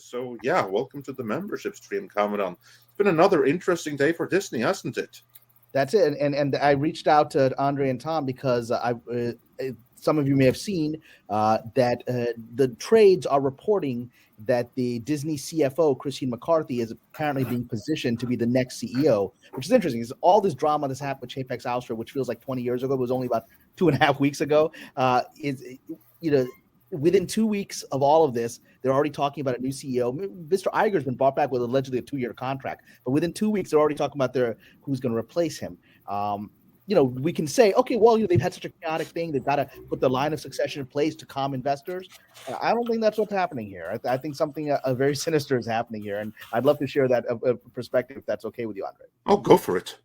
So, yeah, welcome to the membership stream, Kamran. It's been another interesting day for Disney, hasn't it? That's it. And I reached out to Andre and Tom because some of you may have seen that the trades are reporting that the Disney CFO, Christine McCarthy, is apparently being positioned to be the next CEO, which is interesting. Is all this drama that's happened with Chapek's ouster, which feels like 20 years ago, but was only about 2.5 weeks ago, is you know within 2 weeks of all of this, they're already talking about a new CEO. Mr. Iger's been brought back with allegedly a 2-year contract, but within 2 weeks, they're already talking about who's going to replace him. We can say, okay, well, they've had such a chaotic thing. They've got to put the line of succession in place to calm investors. I don't think that's what's happening here. I think something very sinister is happening here, and I'd love to share that perspective if that's okay with you, Andre. Oh, go for it.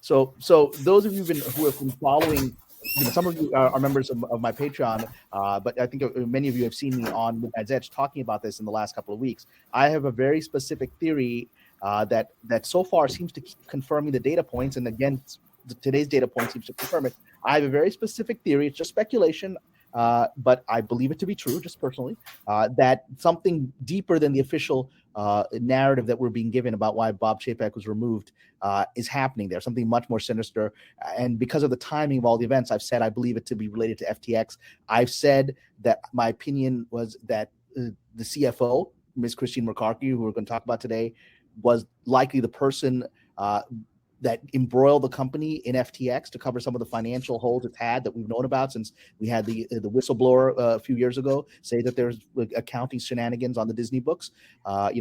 So those of you who have been following, some of you are members of my Patreon, but I think many of you have seen me on Midnight's Edge talking about this in the last couple of weeks. I have a very specific theory that so far seems to keep confirming the data points, and again, today's data point seems to confirm it. I have a very specific theory. It's just speculation, but I believe it to be true, just personally, that something deeper than the official narrative that we're being given about why Bob Chapek was removed is happening there, something much more sinister. And because of the timing of all the events, I've said I believe it to be related to FTX. I've said that my opinion was that the CFO, Ms. Christine McCarthy, who we're going to talk about today, was likely the person that embroiled the company in FTX to cover some of the financial holes it's had that we've known about since we had the whistleblower a few years ago say that there's accounting shenanigans on the Disney books.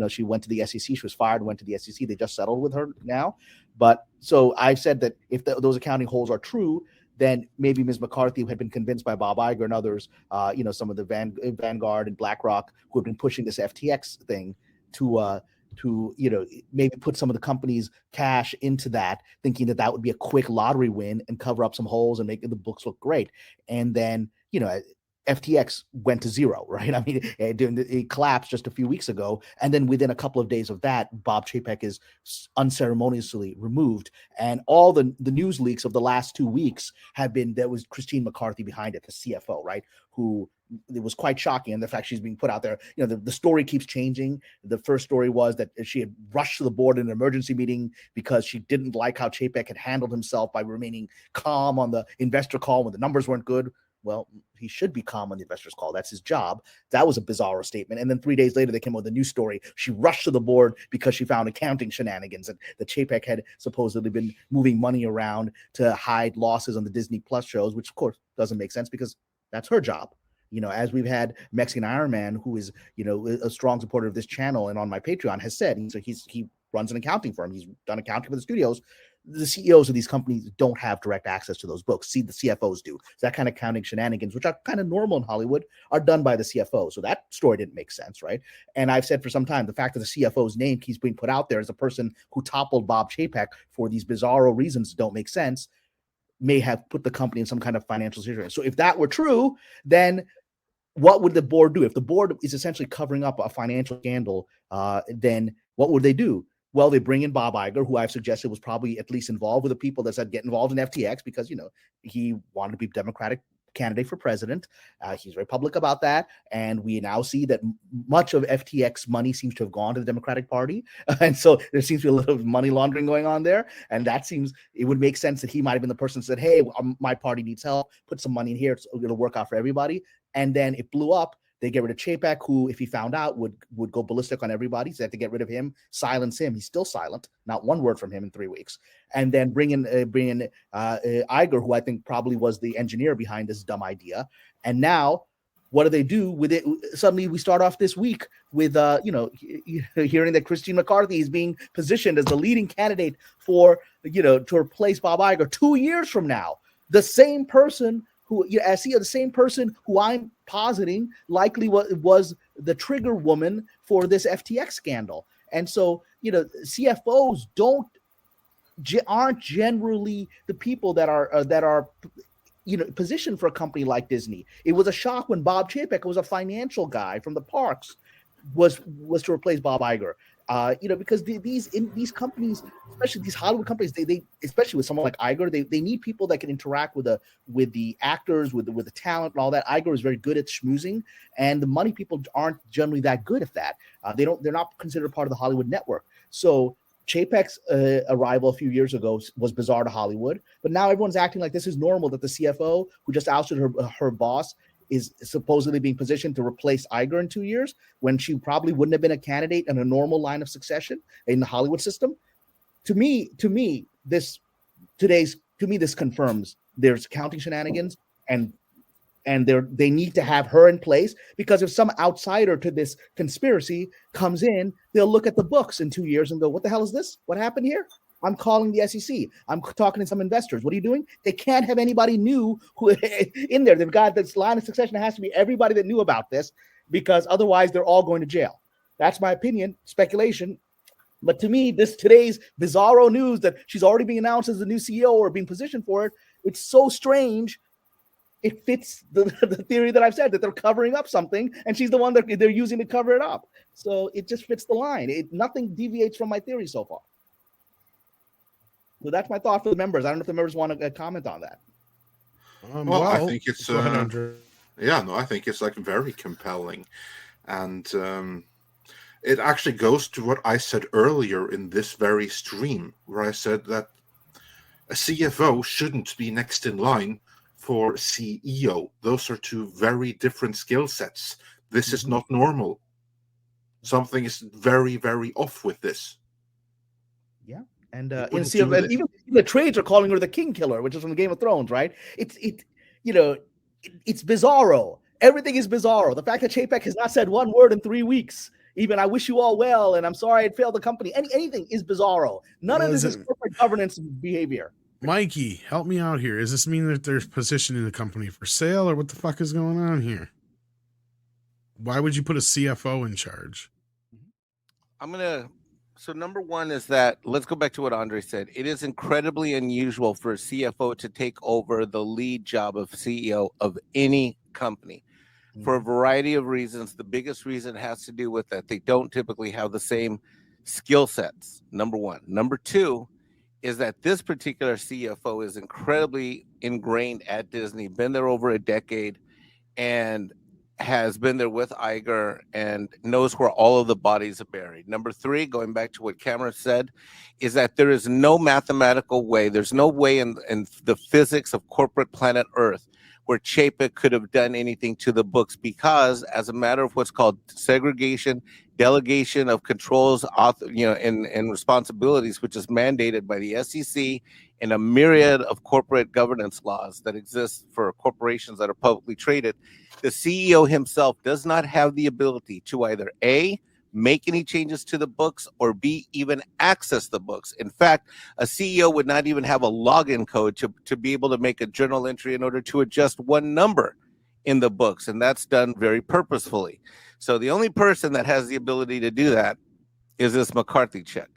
She went to the SEC. She was fired, went to the SEC. They just settled with her now. But so I've said that if those accounting holes are true, then maybe Ms. McCarthy had been convinced by Bob Iger and others, some of the Vanguard and BlackRock who have been pushing this FTX thing to maybe put some of the company's cash into that, thinking that would be a quick lottery win and cover up some holes and make the books look great. And then, FTX went to zero, right? I mean, it collapsed just a few weeks ago. And then within a couple of days of that, Bob Chapek is unceremoniously removed. And all the news leaks of the last 2 weeks have been, there was Christine McCarthy behind it, the CFO, right? Who it was quite shocking. And the fact she's being put out there, the story keeps changing. The first story was that she had rushed to the board in an emergency meeting because she didn't like how Chapek had handled himself by remaining calm on the investor call when the numbers weren't good. Well, he should be calm on the investors' call. That's his job. That was a bizarre statement. And then 3 days later, they came up with a new story. She rushed to the board because she found accounting shenanigans, and the Chapek had supposedly been moving money around to hide losses on the Disney Plus shows, which of course doesn't make sense because that's her job. As we've had Mexican Iron Man, who is, a strong supporter of this channel and on my Patreon, has said, so he runs an accounting firm. He's done accounting for the studios. The CEOs of these companies don't have direct access to those books. The CFOs do. So that kind of accounting shenanigans, which are kind of normal in Hollywood, are done by the CFO. So that story didn't make sense, right? And I've said for some time, the fact that the CFO's name keeps being put out there as a person who toppled Bob Chapek for these bizarro reasons that don't make sense may have put the company in some kind of financial situation. So if that were true, then what would the board do? If the board is essentially covering up a financial scandal, then what would they do? Well, they bring in Bob Iger, who I've suggested was probably at least involved with the people that said get involved in FTX because, he wanted to be Democratic candidate for president. He's very public about that. And we now see that much of FTX money seems to have gone to the Democratic Party. And so there seems to be a little money laundering going on there. And it would make sense that he might have been the person who said, hey, my party needs help. Put some money in here. It'll work out for everybody. And then it blew up. They get rid of Chapek, who, if he found out, would go ballistic on everybody. So they had to get rid of him, silence him. He's still silent. Not one word from him in 3 weeks. And then bring in Iger, who I think probably was the engineer behind this dumb idea. And now, what do they do with it? Suddenly, we start off this week with hearing that Christine McCarthy is being positioned as the leading candidate for to replace Bob Iger 2 years from now. The same person the same person who I'm positing likely was the trigger woman for this FTX scandal. And so, CFOs aren't generally the people that are positioned for a company like Disney. It was a shock when Bob Chapek, who was a financial guy from the parks, was to replace Bob Iger. Because these companies, especially these Hollywood companies, they especially with someone like Iger, they need people that can interact with the actors, with the talent and all that. Iger is very good at schmoozing, and the money people aren't generally that good at that. They're not considered part of the Hollywood network. So Chapek's arrival a few years ago was bizarre to Hollywood, but now everyone's acting like this is normal, that the CFO who just ousted her boss is supposedly being positioned to replace Iger in 2 years, when she probably wouldn't have been a candidate in a normal line of succession in the Hollywood system. To me, this confirms there's accounting shenanigans, and they need to have her in place, because if some outsider to this conspiracy comes in, they'll look at the books in 2 years and go, "What the hell is this? What happened here?" I'm calling the SEC. I'm talking to some investors. What are you doing? They can't have anybody new who in there. They've got this line of succession. It has to be everybody that knew about this, because otherwise they're all going to jail. That's my opinion, speculation. But to me, today's bizarro news that she's already being announced as the new CEO or being positioned for it, it's so strange. It fits the theory that I've said, that they're covering up something, and she's the one that they're using to cover it up. So it just fits the line. Nothing deviates from my theory so far. So that's my thought for the members. I don't know if the members want to comment on that. I think it's I think it's like very compelling, and it actually goes to what I said earlier in this very stream, where I said that a CFO shouldn't be next in line for CEO. Those are two very different skill sets. This is not normal. Something is very, very off with this. Yeah. And even the trades are calling her the King Killer, which is from the Game of Thrones, right? It's bizarro. Everything is bizarro. The fact that Chapek has not said one word in 3 weeks, even "I wish you all well" and "I'm sorry I failed the company," anything is bizarro. None of this is corporate governance behavior. Mikey, help me out here. Does this mean that they're positioning the company for sale, or what the fuck is going on here? Why would you put a CFO in charge? So number one is that, let's go back to what Andre said. It is incredibly unusual for a CFO to take over the lead job of CEO of any company for a variety of reasons. The biggest reason has to do with that they don't typically have the same skill sets, number one. Number two is that this particular CFO is incredibly ingrained at Disney, been there over a decade, and has been there with Iger and knows where all of the bodies are buried. Number three, going back to what Kamran said, is that there is no mathematical way, there's no way in the physics of corporate planet Earth where Chapek could have done anything to the books, because as a matter of what's called segregation, delegation of controls, and responsibilities, which is mandated by the SEC and a myriad of corporate governance laws that exist for corporations that are publicly traded, the CEO himself does not have the ability to either A, make any changes to the books, or B, even access the books. In fact, a CEO would not even have a login code to be able to make a journal entry in order to adjust one number in the books, and that's done very purposefully. So the only person that has the ability to do that is this McCarthy check.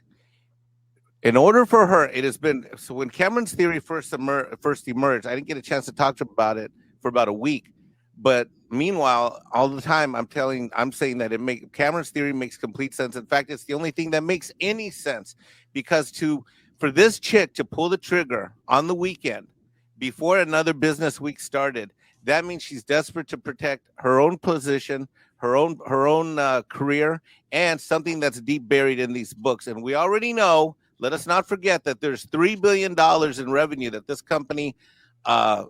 In order for her, it has been, so when Cameron's theory first emerged, I didn't get a chance to talk to him about it for about a week. But meanwhile, all the time I'm saying that Cameron's theory makes complete sense. In fact, it's the only thing that makes any sense, because for this chick to pull the trigger on the weekend before another business week started, that means she's desperate to protect her own position, her own career, and something that's deep buried in these books. And we already know, let us not forget, that there's $3 billion in revenue that this company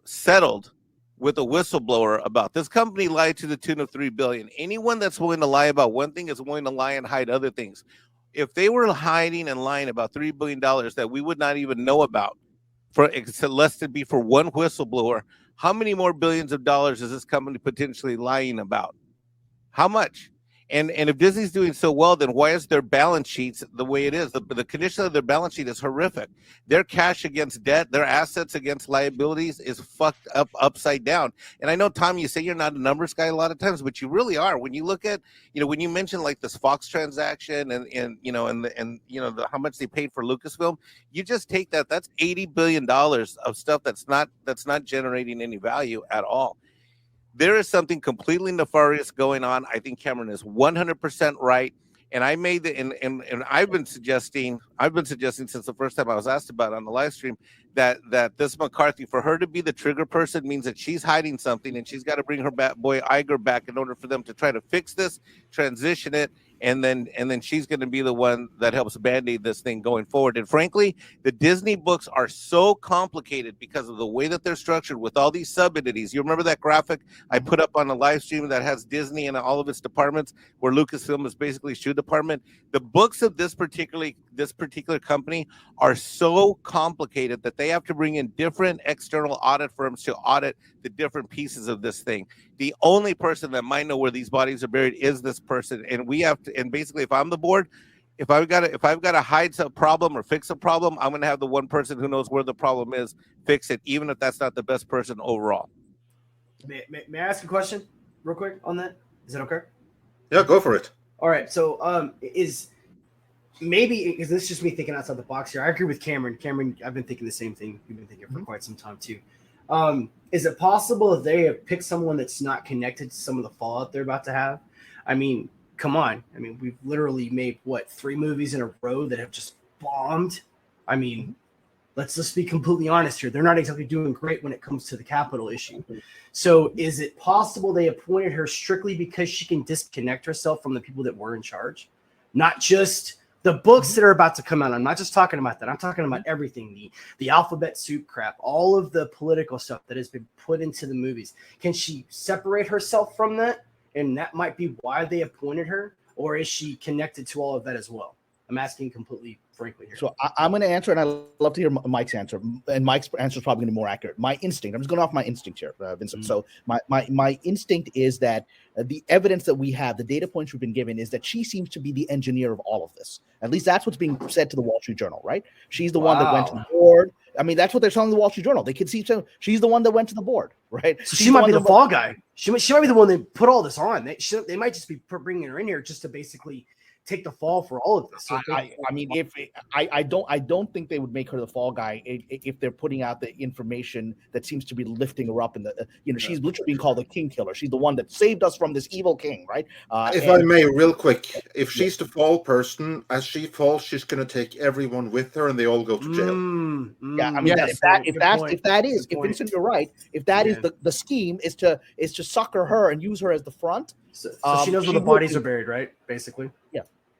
settled with a whistleblower about. This company lied to the tune of $3 billion. Anyone that's willing to lie about one thing is willing to lie and hide other things. If they were hiding and lying about $3 billion that we would not even know about, less to be for one whistleblower, how many more billions of dollars is this company potentially lying about? How much? And if Disney's doing so well, then why is their balance sheets the way it is? The condition of their balance sheet is horrific. Their cash against debt, their assets against liabilities is fucked up upside down. And I know, Tom, you say you're not a numbers guy a lot of times, but you really are. When you look at, when you mention like this Fox transaction and how much they paid for Lucasfilm, you just take that's $80 billion of stuff that's not generating any value at all. There is something completely nefarious going on. I think Cameron is 100% right. And I made the and I've been suggesting since the first time I was asked about it on the live stream that this McCarthy, for her to be the trigger person, means that she's hiding something, and she's got to bring her boy Iger back in order for them to try to fix this, transition it, and then she's going to be the one that helps band-aid this thing going forward. And frankly, the Disney books are so complicated because of the way that they're structured with all these sub-entities. You remember that graphic I put up on the live stream that has Disney and all of its departments, where Lucasfilm is basically shoe department? The books of this particular company are so complicated that they have to bring in different external audit firms to audit the different pieces of this thing. The only person that might know where these bodies are buried is this person, and we have to. And basically, if I'm the board, if I've got to hide a problem or fix a problem, I'm going to have the one person who knows where the problem is fix it, even if that's not the best person overall. May I ask a question real quick on that? Is that okay? Yeah, go for it. All right. So is this is just me thinking outside the box here? I agree with Cameron. Cameron, I've been thinking the same thing. You've been thinking for quite some time too. Is it possible that they have picked someone that's not connected to some of the fallout they're about to have? I mean, come on. I mean, we've literally made 3 movies in a row that have just bombed. I mean, let's just be completely honest here. They're not exactly doing great when it comes to the capital issue. So is it possible they appointed her strictly because she can disconnect herself from the people that were in charge? Not just the books that are about to come out. I'm not just talking about that. I'm talking about everything, the alphabet soup crap, all of the political stuff that has been put into the movies. Can she separate herself from that? And that might be why they appointed her, or is she connected to all of that as well? I'm asking completely frankly here. So I'm going to answer, and I'd love to hear Mike's answer. And Mike's answer is probably going to be more accurate. My instinct, I'm just going off my instinct here, Vincent. So my instinct is that the evidence that we have, the data points we've been given, is that she seems to be the engineer of all of this. At least that's what's being said to the Wall Street Journal, right? She's the one that went to the board. I mean, that's what they're telling the Wall Street Journal. They can see she's the one that went to the board, right? So she might be the fall guy. She might be the one that put all this on. They might just be bringing her in here just to basically take the fall for all of this. So I don't think they would make her the fall guy if they're putting out the information that seems to be lifting her up in the she's literally being called the king killer. She's the one that saved us from this evil king, right? If I may, real quick, if she's the fall person, as she falls, she's going to take everyone with her, and they all go to jail. If Vincent, you're right, if that is the scheme is to sucker her and use her as the front. So she knows where the bodies are buried, right? Basically.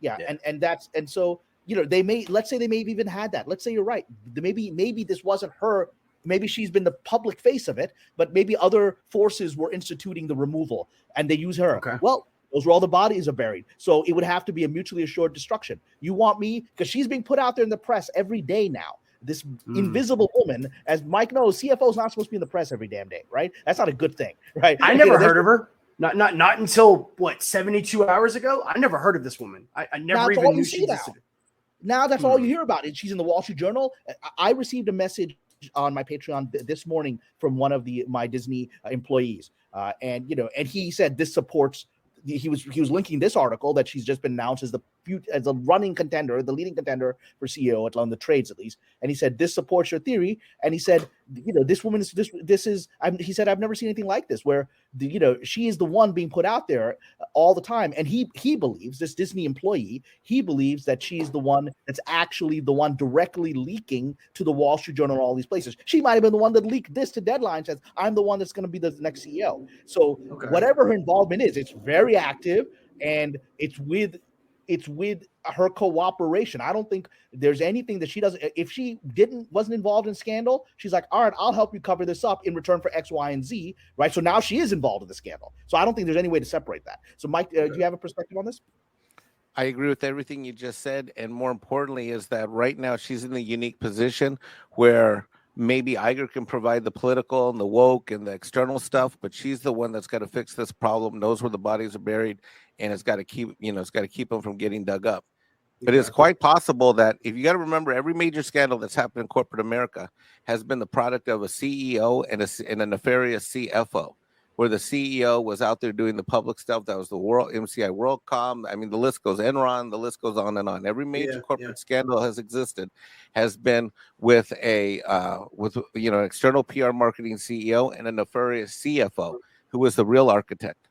Yeah. And so let's say they may have even had that. Let's say you're right. Maybe this wasn't her. Maybe she's been the public face of it, but maybe other forces were instituting the removal and they use her. Okay. Well, those were all the bodies are buried. So it would have to be a mutually assured destruction. You want me, because she's being put out there in the press every day now. This invisible woman, as Mike knows, CFO is not supposed to be in the press every damn day, right? That's not a good thing, right? I never heard of her. Not until 72 hours ago. I never heard of this woman. I never even knew she existed. Now that's all you hear about it. She's in the Wall Street Journal. I received a message on my Patreon this morning from one of my Disney employees, and he said this supports. He was linking this article that she's just been announced as a running contender, the leading contender for CEO on the trades at least. And he said this supports your theory. And he said, this woman is he said, I've never seen anything like this, where she is the one being put out there all the time. And he believes, this Disney employee, he believes that she's the one that's actually the one directly leaking to the Wall Street Journal and all these places. She might have been the one that leaked this to Deadline, says I'm the one that's going to be the next CEO. So whatever her involvement is, it's very active, and it's with her cooperation. I don't think there's anything that she doesn't. If she wasn't involved in scandal, she's like, all right, I'll help you cover this up in return for X, Y, and Z, right? So now she is involved in the scandal. So I don't think there's any way to separate that. So Mike, do you have a perspective on this? I agree with everything you just said, and more importantly is that right now she's in the unique position where maybe Iger can provide the political and the woke and the external stuff, but she's the one that's got to fix this problem, knows where the bodies are buried, and it's got to keep them from getting dug up. But it's quite possible that, if you got to remember, every major scandal that's happened in corporate America has been the product of a CEO and a nefarious CFO, where the CEO was out there doing the public stuff. That was the MCI WorldCom. I mean, the list goes Enron. The list goes on and on. Every major corporate scandal has been with external PR marketing CEO and a nefarious CFO who was the real architect.